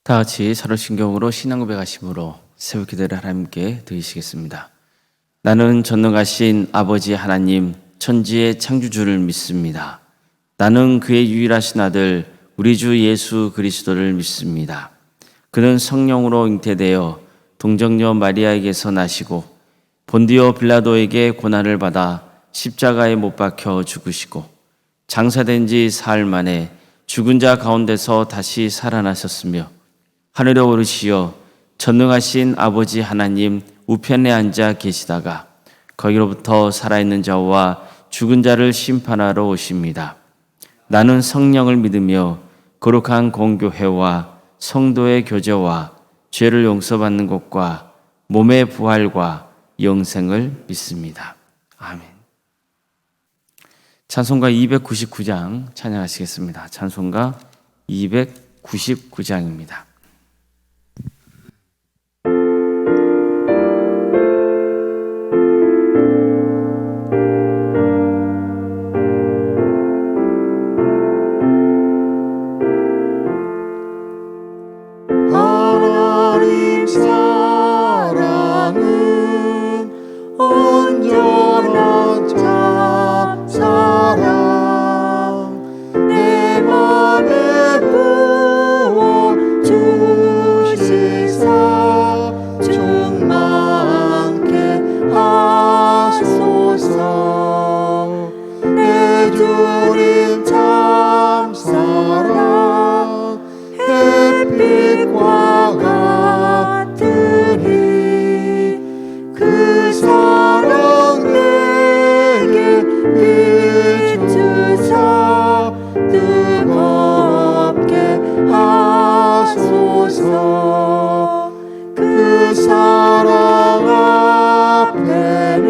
다 같이 서로신경으로 신앙 고백하심으로 새벽 기도를 하나님께 드리시겠습니다. 나는 전능하신 아버지 하나님 천지의 창조주를 믿습니다. 나는 그의 유일하신 아들 우리 주 예수 그리스도를 믿습니다. 그는 성령으로 잉태되어 동정녀 마리아에게서 나시고 본디오 빌라도에게 고난을 받아 십자가에 못 박혀 죽으시고 장사된 지 사흘 만에 죽은 자 가운데서 다시 살아나셨으며 하늘에 오르시어 전능하신 아버지 하나님 우편에 앉아 계시다가 거기로부터 살아있는 자와 죽은 자를 심판하러 오십니다. 나는 성령을 믿으며 거룩한 공교회와 성도의 교제와 죄를 용서받는 것과 몸의 부활과 영생을 믿습니다. 아멘. 찬송가 299장 찬양하시겠습니다. 찬송가 299장입니다. 하나님 사랑은 온전한 참 사랑 내 맘에 부어 주시사 충만케 하소서. 내 주님 참 사랑 햇빛과 같으니 그 사랑 내게 비추사 뜨겁게 하소서. 그 사랑 앞에는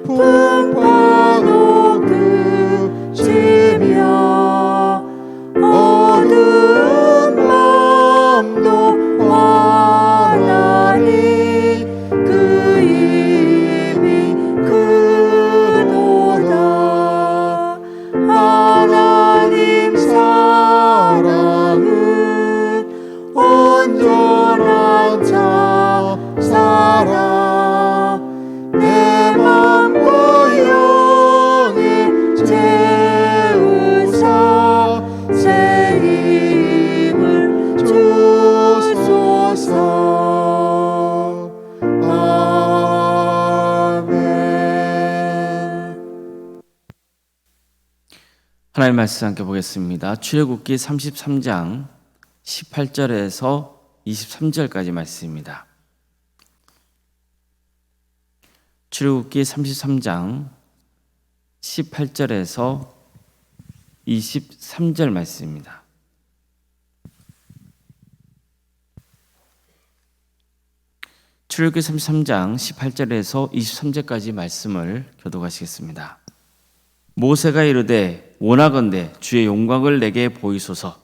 풍파도 그치며 어두운 맘도 환하니 그 힘이 크도다. 하나님 사랑은 온전한 참 사랑 내 맘과 영에 채우사 새 힘을 주소서. 아멘. 하나님 말씀 함께 보겠습니다. 출애굽기 33장 18절에서 23절까지 말씀입니다. 출애굽기 33장 18절에서 23절 말씀입니다. 출애굽기 33장 18절에서 23절까지 말씀을 교독하시겠습니다. 모세가 이르되 원하건대 주의 영광을 내게 보이소서.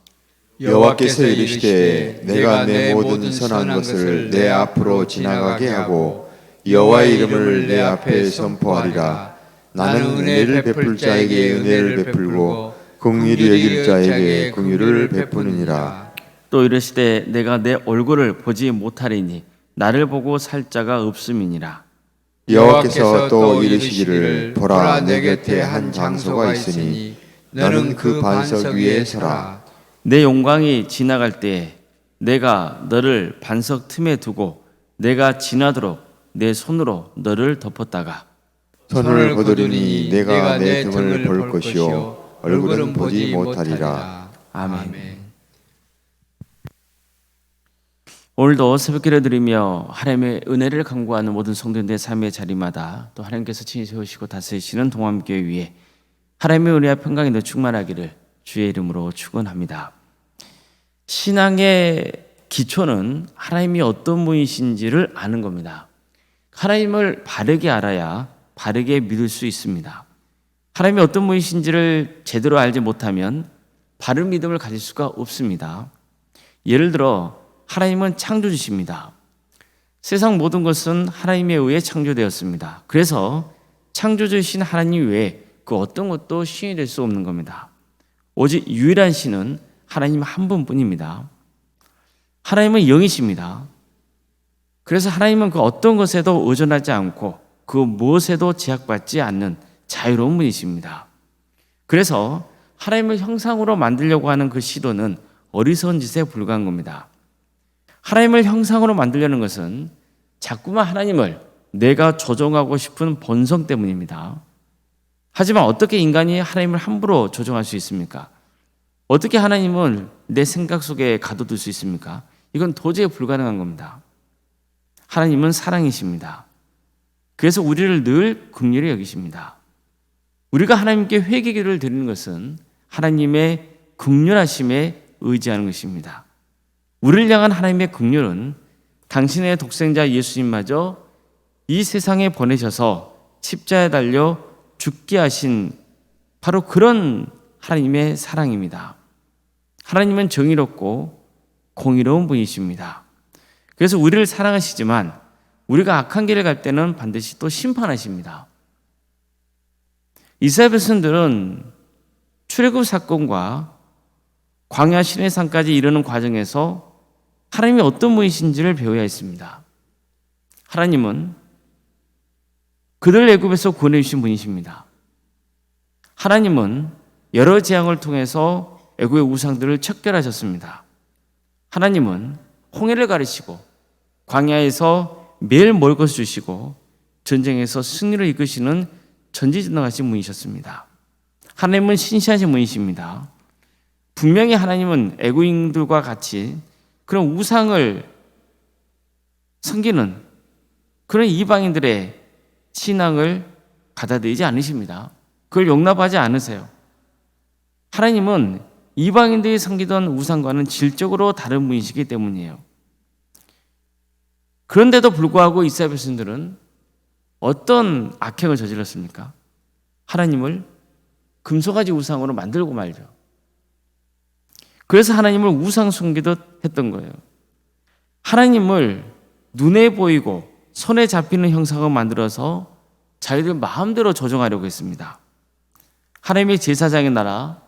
여호와께서 이르시되 내가 내 모든 선한 것을 내 앞으로 지나가게 하고 여호와의 이름을 내 앞에 선포하리라. 나는 은혜를 베풀 자에게 은혜를 베풀고 긍휼히 여길 자에게 긍휼을 베푸느니라. 또 이르시되 내가 내 얼굴을 보지 못하리니 나를 보고 살 자가 없음이니라. 여호와께서 또 이르시기를 보라 내 곁에 한 장소가 있으니 너는 그 반석 위에 서라. 내 영광이 지나갈 때에 내가 너를 반석 틈에 두고 내가 지나도록 내 손으로 너를 덮었다가 손을 거두리니 내가 내 등을 볼 것이요 얼굴은 보지 못하리라. 아멘. 오늘도 새벽기를 드리며 하나님의 은혜를 간구하는 모든 성도들의 삶의 자리마다 또 하나님께서 친히 세우시고 다스리시는 동암교회 위에 하나님의 은혜와 평강이 더 충만하기를 주의 이름으로 축원합니다. 신앙의 기초는 하나님이 어떤 분이신지를 아는 겁니다. 하나님을 바르게 알아야 바르게 믿을 수 있습니다. 하나님이 어떤 분이신지를 제대로 알지 못하면 바른 믿음을 가질 수가 없습니다. 예를 들어 하나님은 창조주십니다. 세상 모든 것은 하나님에 의해 창조되었습니다. 그래서 창조주이신 하나님 외에 그 어떤 것도 신이 될 수 없는 겁니다. 오직 유일한 신은 하나님 한 분뿐입니다. 하나님은 영이십니다. 그래서 하나님은 그 어떤 것에도 의존하지 않고 그 무엇에도 제약받지 않는 자유로운 분이십니다. 그래서 하나님을 형상으로 만들려고 하는 그 시도는 어리석은 짓에 불과한 겁니다. 하나님을 형상으로 만들려는 것은 자꾸만 하나님을 내가 조종하고 싶은 본성 때문입니다. 하지만 어떻게 인간이 하나님을 함부로 조종할 수 있습니까? 어떻게 하나님을 내 생각 속에 가둬둘 수 있습니까? 이건 도저히 불가능한 겁니다. 하나님은 사랑이십니다. 그래서 우리를 늘 긍휼히 여기십니다. 우리가 하나님께 회개기를 드리는 것은 하나님의 긍휼하심에 의지하는 것입니다. 우리를 향한 하나님의 긍휼은 당신의 독생자 예수님마저 이 세상에 보내셔서 십자가에 달려 죽게 하신 바로 그런 하나님의 사랑입니다. 하나님은 정의롭고 공의로운 분이십니다. 그래서 우리를 사랑하시지만 우리가 악한 길을 갈 때는 반드시 또 심판하십니다. 이스라엘 백성들은 출애굽 사건과 광야 시내산까지 이르는 과정에서 하나님이 어떤 분이신지를 배워야 했습니다. 하나님은 그들 애굽에서 구원해 주신 분이십니다. 하나님은 여러 재앙을 통해서 애굽의 우상들을 척결하셨습니다. 하나님은 홍해를 가르시고 광야에서 매일 먹을 것을 주시고 전쟁에서 승리를 이끄시는 전지전능하신 분이셨습니다. 하나님은 신실하신 분이십니다. 분명히 하나님은 애굽인들과 같이 그런 우상을 섬기는 그런 이방인들의 신앙을 받아들이지 않으십니다. 그걸 용납하지 않으세요. 하나님은 이방인들이 섬기던 우상과는 질적으로 다른 분이시기 때문이에요. 그런데도 불구하고 이스라엘 백성들은 어떤 악행을 저질렀습니까? 하나님을 금송아지 우상으로 만들고 말죠. 그래서 하나님을 우상 섬기듯 했던 거예요. 하나님을 눈에 보이고 손에 잡히는 형상을 만들어서 자기들 마음대로 조종하려고 했습니다. 하나님의 제사장의 나라,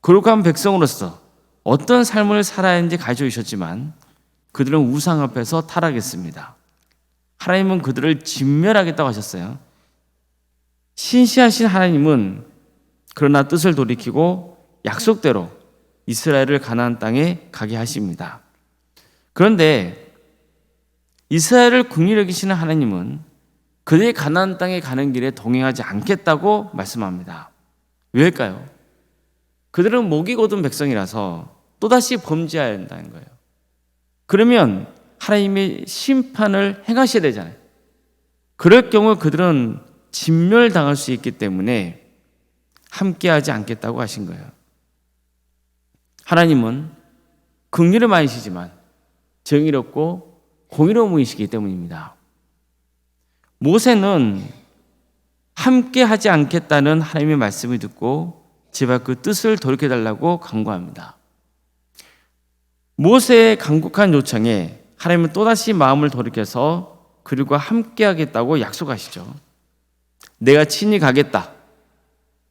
거룩한 백성으로서 어떤 삶을 살아야 하는지 가르쳐 주셨지만 그들은 우상 앞에서 타락했습니다. 하나님은 그들을 진멸하겠다고 하셨어요. 신실하신 하나님은 그러나 뜻을 돌이키고 약속대로 이스라엘을 가나안 땅에 가게 하십니다. 그런데 이스라엘을 긍휼히 여기시는 하나님은 그들이 가나안 땅에 가는 길에 동행하지 않겠다고 말씀합니다. 왜일까요? 그들은 목이 곧은 백성이라서 또다시 범죄해야 한다는 거예요. 그러면 하나님의 심판을 행하셔야 되잖아요. 그럴 경우 그들은 진멸당할 수 있기 때문에 함께하지 않겠다고 하신 거예요. 하나님은 긍휼을 많으시지만 정의롭고 공의로운 분이시기 때문입니다. 모세는 함께하지 않겠다는 하나님의 말씀을 듣고 제발 그 뜻을 돌이켜달라고 간구합니다. 모세의 간곡한 요청에 하나님은 또다시 마음을 돌이켜서 그들과 함께하겠다고 약속하시죠. 내가 친히 가겠다.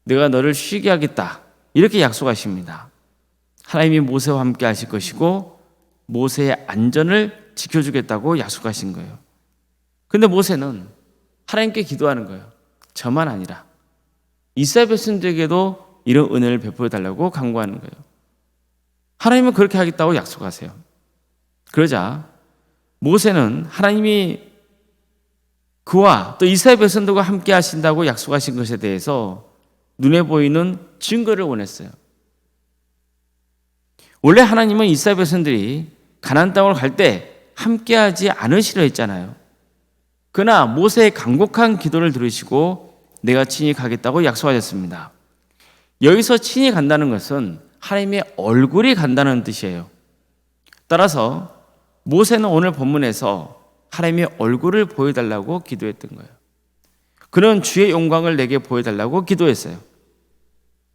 내가 너를 쉬게 하겠다. 이렇게 약속하십니다. 하나님이 모세와 함께 하실 것이고 모세의 안전을 지켜주겠다고 약속하신 거예요. 그런데 모세는 하나님께 기도하는 거예요. 저만 아니라 이스라엘 백성들에게도 이런 은혜를 베풀어 달라고 간구하는 거예요. 하나님은 그렇게 하겠다고 약속하세요. 그러자 모세는 하나님이 그와 또 이스라엘 백성들과 함께 하신다고 약속하신 것에 대해서 눈에 보이는 증거를 원했어요. 원래 하나님은 이스라엘 백성들이 가나안 땅으로 갈 때 함께하지 않으시려 했잖아요. 그러나 모세의 간곡한 기도를 들으시고 내가 친히 가겠다고 약속하셨습니다. 여기서 친히 간다는 것은 하나님의 얼굴이 간다는 뜻이에요. 따라서 모세는 오늘 본문에서 하나님의 얼굴을 보여달라고 기도했던 거예요. 그는 주의 영광을 내게 보여달라고 기도했어요.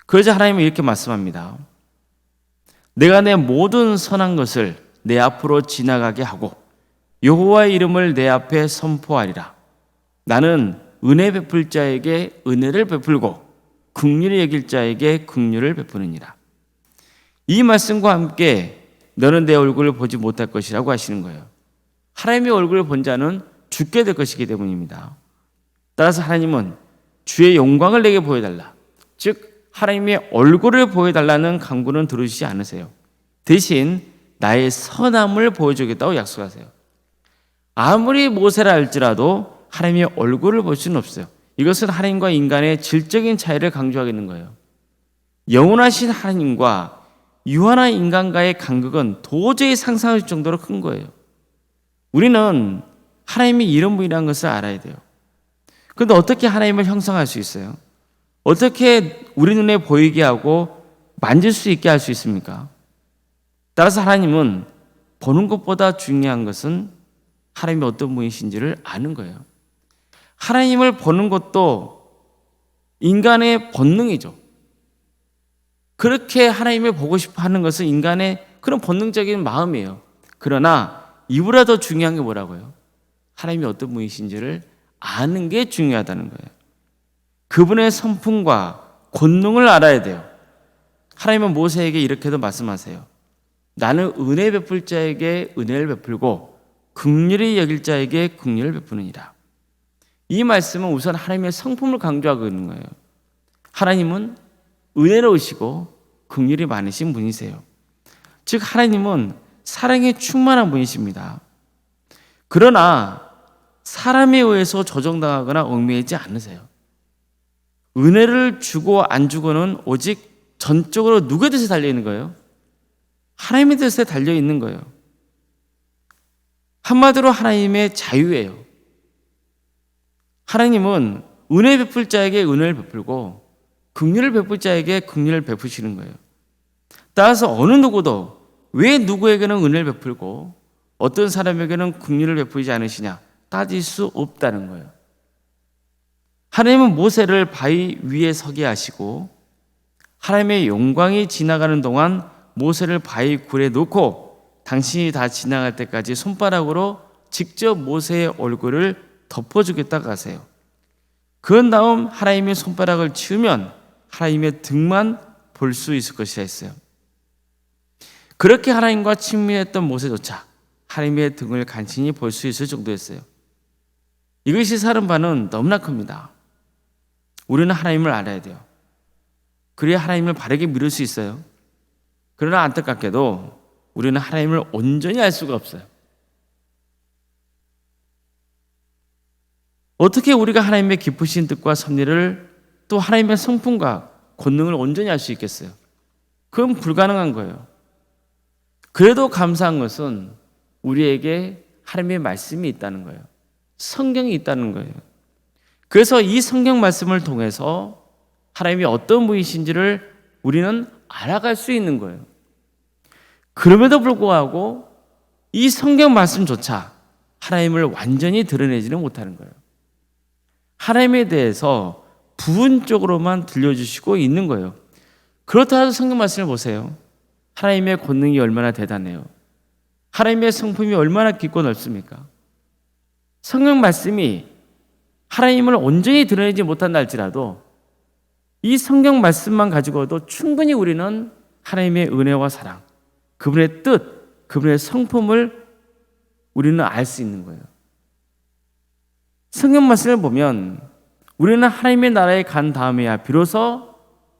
그러자 하나님은 이렇게 말씀합니다. 내가 내 모든 선한 것을 내 앞으로 지나가게 하고 여호와의 이름을 내 앞에 선포하리라. 나는 은혜 베풀 자에게 은혜를 베풀고 긍휼히 여길 자에게 긍휼을 베푸느니라. 이 말씀과 함께 너는 내 얼굴을 보지 못할 것이라고 하시는 거예요. 하나님의 얼굴을 본 자는 죽게 될 것이기 때문입니다. 따라서 하나님은 주의 영광을 내게 보여달라, 즉 하나님의 얼굴을 보여달라는 간구는 들으시지 않으세요. 대신 나의 선함을 보여주겠다고 약속하세요. 아무리 모세라 할지라도 하나님의 얼굴을 볼 수는 없어요. 이것은 하나님과 인간의 질적인 차이를 강조하겠는 거예요. 영원하신 하나님과 유한한 인간과의 간극은 도저히 상상할 정도로 큰 거예요. 우리는 하나님의 이런 분이라는 것을 알아야 돼요. 그런데 어떻게 하나님을 형상할 수 있어요? 어떻게 우리 눈에 보이게 하고 만질 수 있게 할 수 있습니까? 따라서 하나님은 보는 것보다 중요한 것은 하나님이 어떤 분이신지를 아는 거예요. 하나님을 보는 것도 인간의 본능이죠. 그렇게 하나님을 보고 싶어 하는 것은 인간의 그런 본능적인 마음이에요. 그러나 이보다 더 중요한 게 뭐라고요? 하나님이 어떤 분이신지를 아는 게 중요하다는 거예요. 그분의 성품과 권능을 알아야 돼요. 하나님은 모세에게 이렇게도 말씀하세요. 나는 은혜 베풀 자에게 은혜를 베풀고 긍휼히 여길 자에게 긍휼을 베푸느니라. 이 말씀은 우선 하나님의 성품을 강조하고 있는 거예요. 하나님은 은혜로우시고 긍휼이 많으신 분이세요. 즉 하나님은 사랑에 충만한 분이십니다. 그러나 사람에 의해서 조정당하거나 얽매이지 않으세요. 은혜를 주고 안 주고는 오직 전적으로 누구의 뜻에 달려있는 거예요? 하나님의 뜻에 달려있는 거예요. 한마디로 하나님의 자유예요. 하나님은 은혜 베풀 자에게 은혜를 베풀고 긍휼을 베풀 자에게 긍휼을 베푸시는 거예요. 따라서 어느 누구도 왜 누구에게는 은혜를 베풀고 어떤 사람에게는 긍휼을 베푸지 않으시냐 따질 수 없다는 거예요. 하나님은 모세를 바위 위에 서게 하시고 하나님의 영광이 지나가는 동안 모세를 바위 굴에 놓고 당신이 다 지나갈 때까지 손바닥으로 직접 모세의 얼굴을 덮어주겠다고 하세요. 그런 다음 하나님의 손바닥을 치우면 하나님의 등만 볼 수 있을 것이라 했어요. 그렇게 하나님과 친밀했던 모세조차 하나님의 등을 간신히 볼 수 있을 정도였어요. 이것이 사는 바는 너무나 큽니다. 우리는 하나님을 알아야 돼요. 그래야 하나님을 바르게 믿을 수 있어요. 그러나 안타깝게도 우리는 하나님을 온전히 알 수가 없어요. 어떻게 우리가 하나님의 깊으신 뜻과 섭리를 또 하나님의 성품과 권능을 온전히 알 수 있겠어요? 그건 불가능한 거예요. 그래도 감사한 것은 우리에게 하나님의 말씀이 있다는 거예요. 성경이 있다는 거예요. 그래서 이 성경 말씀을 통해서 하나님이 어떤 분이신지를 우리는 알아갈 수 있는 거예요. 그럼에도 불구하고 이 성경 말씀조차 하나님을 완전히 드러내지는 못하는 거예요. 하나님에 대해서 부분적으로만 들려주시고 있는 거예요. 그렇다 해도 성경 말씀을 보세요. 하나님의 권능이 얼마나 대단해요. 하나님의 성품이 얼마나 깊고 넓습니까? 성경 말씀이 하나님을 온전히 드러내지 못한다 할지라도 이 성경 말씀만 가지고도 충분히 우리는 하나님의 은혜와 사랑, 그분의 뜻, 그분의 성품을 우리는 알 수 있는 거예요. 성경 말씀을 보면 우리는 하나님의 나라에 간 다음에야 비로소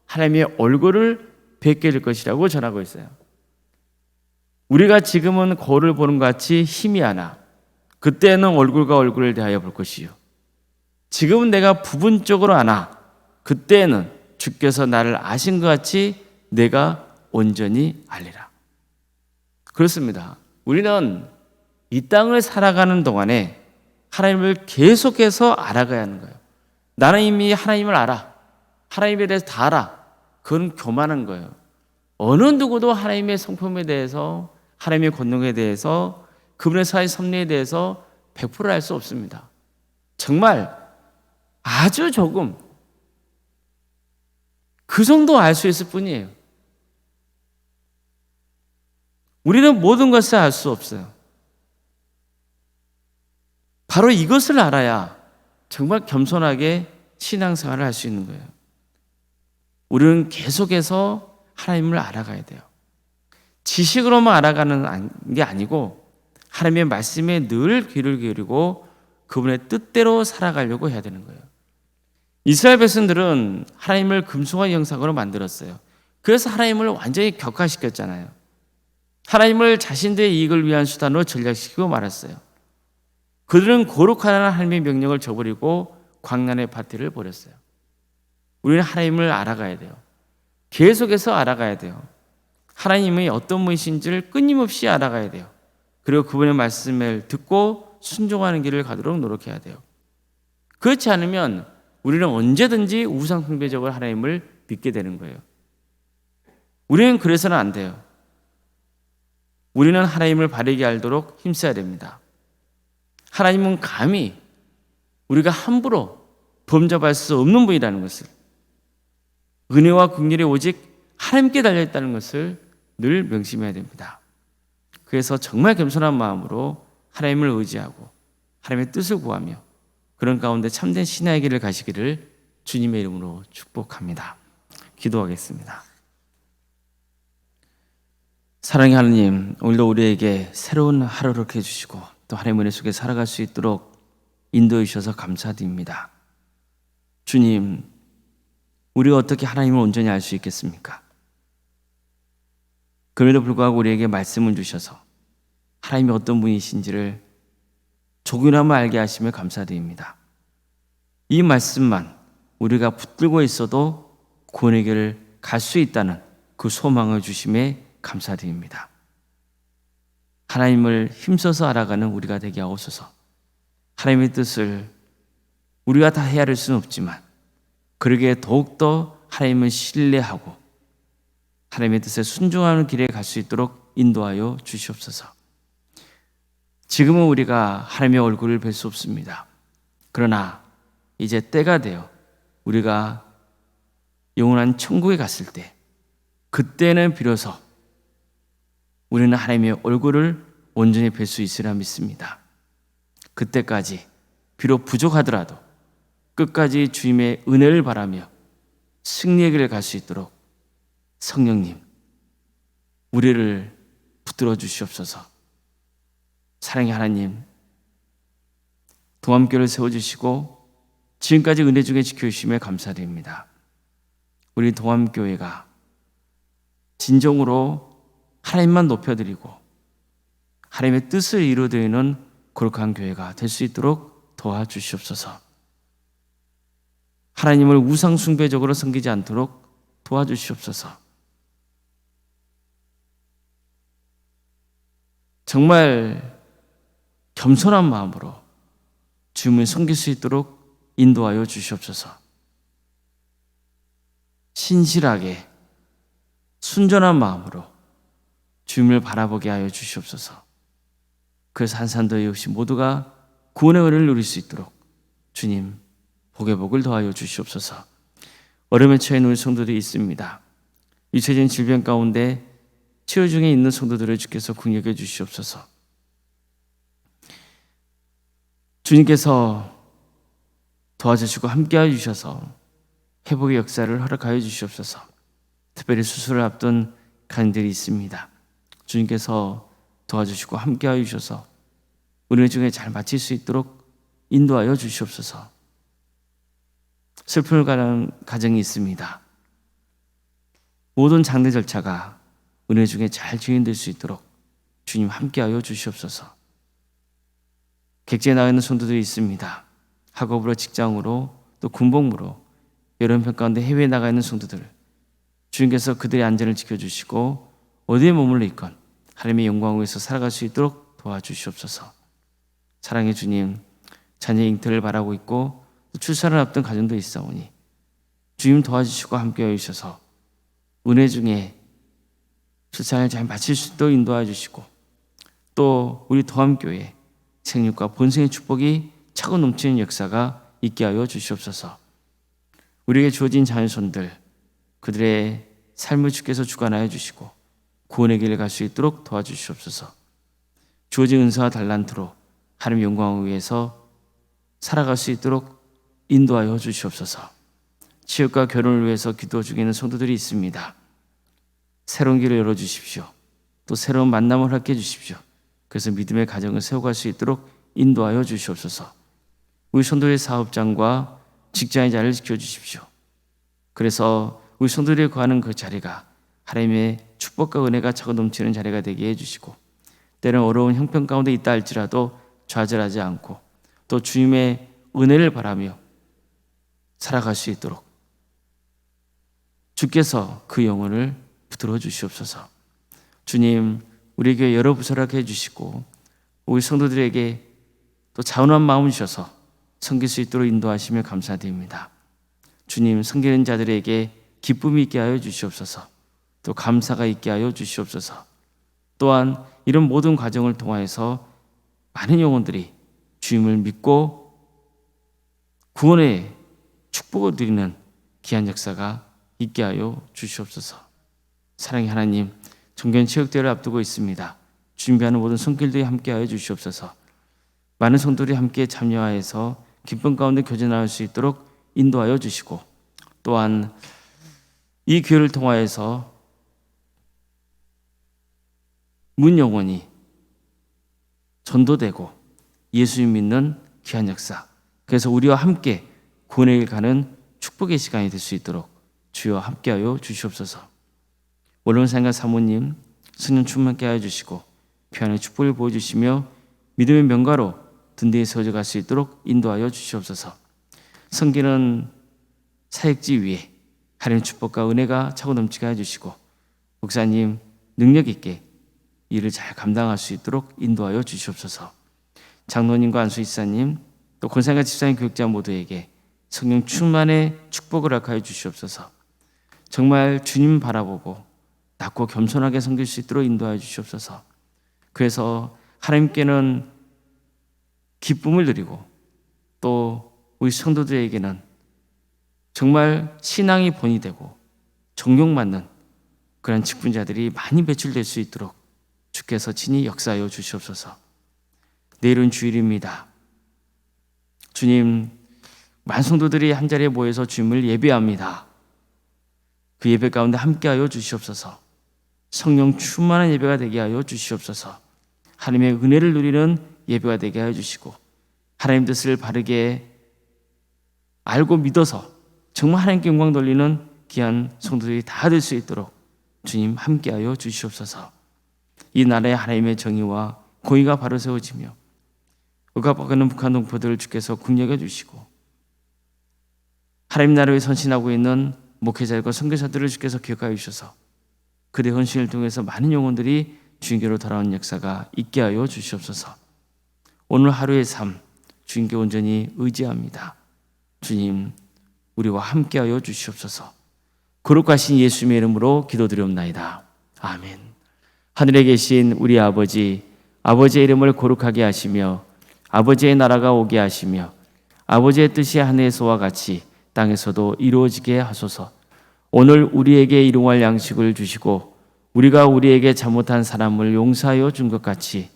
하나님의 얼굴을 뵙게 될 것이라고 전하고 있어요. 우리가 지금은 거울을 보는 것 같이 희미하나 그때는 얼굴과 얼굴을 대하여 볼 것이요. 지금은 내가 부분적으로 아나 그때는 주께서 나를 아신 것 같이 내가 온전히 알리라. 그렇습니다. 우리는 이 땅을 살아가는 동안에 하나님을 계속해서 알아가야 하는 거예요. 나는 이미 하나님을 알아. 하나님에 대해서 다 알아. 그건 교만한 거예요. 어느 누구도 하나님의 성품에 대해서, 하나님의 권능에 대해서, 그분의 사회 섭리에 대해서 100% 알 수 없습니다. 정말 아주 조금 그 정도 알 수 있을 뿐이에요. 우리는 모든 것을 알 수 없어요. 바로 이것을 알아야 정말 겸손하게 신앙생활을 할 수 있는 거예요. 우리는 계속해서 하나님을 알아가야 돼요. 지식으로만 알아가는 게 아니고 하나님의 말씀에 늘 귀를 기울이고 그분의 뜻대로 살아가려고 해야 되는 거예요. 이스라엘 백성들은 하나님을 금송아지 형상으로 만들었어요. 그래서 하나님을 완전히 격화시켰잖아요. 하나님을 자신들의 이익을 위한 수단으로 전략시키고 말았어요. 그들은 거룩한 하나님의 명령을 저버리고 광란의 파티를 벌였어요. 우리는 하나님을 알아가야 돼요. 계속해서 알아가야 돼요. 하나님의 어떤 분이신지를 끊임없이 알아가야 돼요. 그리고 그분의 말씀을 듣고 순종하는 길을 가도록 노력해야 돼요. 그렇지 않으면 우리는 언제든지 우상 숭배적으로 하나님을 믿게 되는 거예요. 우리는 그래서는 안 돼요. 우리는 하나님을 바르게 알도록 힘써야 됩니다. 하나님은 감히 우리가 함부로 범접할 수 없는 분이라는 것을, 은혜와 긍휼이 오직 하나님께 달려있다는 것을 늘 명심해야 됩니다. 그래서 정말 겸손한 마음으로 하나님을 의지하고 하나님의 뜻을 구하며 그런 가운데 참된 신앙의 길을 가시기를 주님의 이름으로 축복합니다. 기도하겠습니다. 사랑의 하나님, 오늘도 우리에게 새로운 하루를 해주시고 또 하나님의 은혜 속에 살아갈 수 있도록 인도해 주셔서 감사드립니다. 주님, 우리가 어떻게 하나님을 온전히 알 수 있겠습니까? 그럼에도 불구하고 우리에게 말씀을 주셔서 하나님이 어떤 분이신지를 조금이나마 알게 하시며 감사드립니다. 이 말씀만 우리가 붙들고 있어도 구원의 길을 갈 수 있다는 그 소망을 주심에 감사드립니다. 하나님을 힘써서 알아가는 우리가 되게 하옵소서. 하나님의 뜻을 우리가 다 헤아릴 수는 없지만 그러기에 더욱더 하나님을 신뢰하고 하나님의 뜻에 순종하는 길에 갈 수 있도록 인도하여 주시옵소서. 지금은 우리가 하나님의 얼굴을 뵐 수 없습니다. 그러나 이제 때가 되어 우리가 영원한 천국에 갔을 때, 그때는 비로소 우리는 하나님의 얼굴을 온전히 뵐 수 있으리라 믿습니다. 그때까지 비록 부족하더라도 끝까지 주님의 은혜를 바라며 승리의 길을 갈 수 있도록 성령님, 우리를 붙들어 주시옵소서. 사랑의 하나님, 동암교를 세워주시고 지금까지 은혜 중에 지켜주심에 감사드립니다. 우리 동암교회가 진정으로 하나님만 높여드리고 하나님의 뜻을 이루어드리는 거룩한 교회가 될 수 있도록 도와주시옵소서. 하나님을 우상 숭배적으로 섬기지 않도록 도와주시옵소서. 정말 겸손한 마음으로 주님을 섬길 수 있도록 인도하여 주시옵소서. 신실하게 순전한 마음으로 주님을 바라보게 하여 주시옵소서. 그래서 한산도의 역시 모두가 구원의 은혜를 누릴 수 있도록 주님 복의 복을 더하여 주시옵소서. 어려움에 처해 있는 성도들이 있습니다. 유체적인 질병 가운데 치유 중에 있는 성도들을 주께서 긍휼해 주시옵소서. 주님께서 도와주시고 함께하여 주셔서 회복의 역사를 허락하여 주시옵소서. 특별히 수술을 앞둔 가정들이 있습니다. 주님께서 도와주시고 함께하여 주셔서 은혜 중에 잘 마칠 수 있도록 인도하여 주시옵소서. 슬픔을 가는 가정이 있습니다. 모든 장례 절차가 은혜 중에 잘 진행될 수 있도록 주님 함께하여 주시옵소서. 객지에 나와 있는 성도들이 있습니다. 학업으로, 직장으로, 또 군복무로 여러 편 가운데 해외에 나가 있는 성도들, 주님께서 그들의 안전을 지켜주시고 어디에 머물러 있건 하나님의 영광을 위해서 살아갈 수 있도록 도와주시옵소서. 사랑의 주님, 자녀의 잉태를 바라고 있고 또 출산을 앞둔 가정도 있사오니 주님 도와주시고 함께하여 주셔서 은혜 중에 출산을 잘 마칠 수 있도록 인도하여 주시고 또 우리 도암교회 생육과 본생의 축복이 차고 넘치는 역사가 있게 하여 주시옵소서. 우리에게 주어진 자녀손들, 그들의 삶을 주께서 주관하여 주시고 구원의 길을 갈 수 있도록 도와주시옵소서. 주어진 은사와 달란트로 하나님의 영광을 위해서 살아갈 수 있도록 인도하여 주시옵소서. 취업과 결혼을 위해서 기도 중에 있는 성도들이 있습니다. 새로운 길을 열어주십시오. 또 새로운 만남을 갖게 해주십시오. 그래서 믿음의 가정을 세워갈 수 있도록 인도하여 주시옵소서. 우리 성도의 사업장과 직장의 자리를 지켜주십시오. 그래서 우리 성도들이 구하는 그 자리가 하나님의 축복과 은혜가 차고 넘치는 자리가 되게 해주시고, 때는 어려운 형편 가운데 있다 할지라도 좌절하지 않고 또 주님의 은혜를 바라며 살아갈 수 있도록 주께서 그 영혼을 붙들어 주시옵소서. 주님, 우리 교회 여러 부서를 해주시고 우리 성도들에게 또 자원한 마음을 주셔서 섬길 수 있도록 인도하시며 감사드립니다. 주님, 섬기는 자들에게 기쁨이 있게 하여 주시옵소서. 또 감사가 있게 하여 주시옵소서. 또한 이런 모든 과정을 통하여서 많은 영혼들이 주님을 믿고 구원의 축복을 누리는 귀한 역사가 있게 하여 주시옵소서. 사랑의 하나님, 정견 체육대회를 앞두고 있습니다. 준비하는 모든 손길들이 함께 하여 주시옵소서. 많은 성도들이 함께 참여하여서 기쁨 가운데 교제나갈 수 있도록 인도하여 주시고, 또한 이 교회를 통하여서 문 영혼이 전도되고 예수님 믿는 귀한 역사, 그래서 우리와 함께 구원의 길 가는 축복의 시간이 될 수 있도록 주여 함께하여 주시옵소서. 원론상가 사모님 성령 충만케 하여 주시고 평안의 축복을 보여주시며 믿음의 명가로 든든히 세워져 갈 수 있도록 인도하여 주시옵소서. 섬기는 사역지 위에 하나님의 축복과 은혜가 차고 넘치게 해주시고 목사님 능력 있게 일을 잘 감당할 수 있도록 인도하여 주시옵소서. 장로님과 안수이사님 또 권사님과 집사님 교육자 모두에게 성령 충만의 축복을 허락하여 주시옵소서. 정말 주님 바라보고 낮고 겸손하게 섬길 수 있도록 인도하여 주시옵소서. 그래서 하나님께는 기쁨을 드리고 또 우리 성도들에게는 정말 신앙이 본이 되고 존경받는 그런 직분자들이 많이 배출될 수 있도록 주께서 친히 역사하여 주시옵소서. 내일은 주일입니다. 주님, 많은 성도들이 한자리에 모여서 주님을 예배합니다. 그 예배 가운데 함께하여 주시옵소서. 성령 충만한 예배가 되게 하여 주시옵소서. 하나님의 은혜를 누리는 예배가 되게 하여 주시고 하나님 뜻을 바르게 알고 믿어서 정말 하나님께 영광 돌리는 귀한 성도들이 다 될 수 있도록 주님 함께하여 주시옵소서. 이 나라의 하나님의 정의와 공의가 바로 세워지며 억압하는 북한 동포들을 주께서 긍휼해 주시고 하나님 나라에 선신하고 있는 목회자들과 선교사들을 주께서 기억하여 주셔서 그대 헌신을 통해서 많은 영혼들이 주님께로 돌아오는 역사가 있게 하여 주시옵소서. 오늘 하루의 삶 주님께 온전히 의지합니다. 주님, 우리와 함께하여 주시옵소서. 거룩하신 예수님의 이름으로 기도드리옵나이다. 아멘. 하늘에 계신 우리 아버지, 아버지의 이름을 거룩하게 하시며 아버지의 나라가 오게 하시며 아버지의 뜻이 하늘에서와 같이 땅에서도 이루어지게 하소서. 오늘 우리에게 일용할 양식을 주시고 우리가 우리에게 잘못한 사람을 용서하여 준 것 같이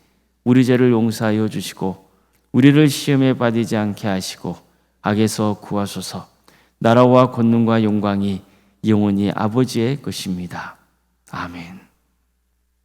우리 죄를 용서하여 주시고 우리를 시험에 빠지지 않게 하시고 악에서 구하소서. 나라와 권능과 영광이 영원히 아버지의 것입니다. 아멘.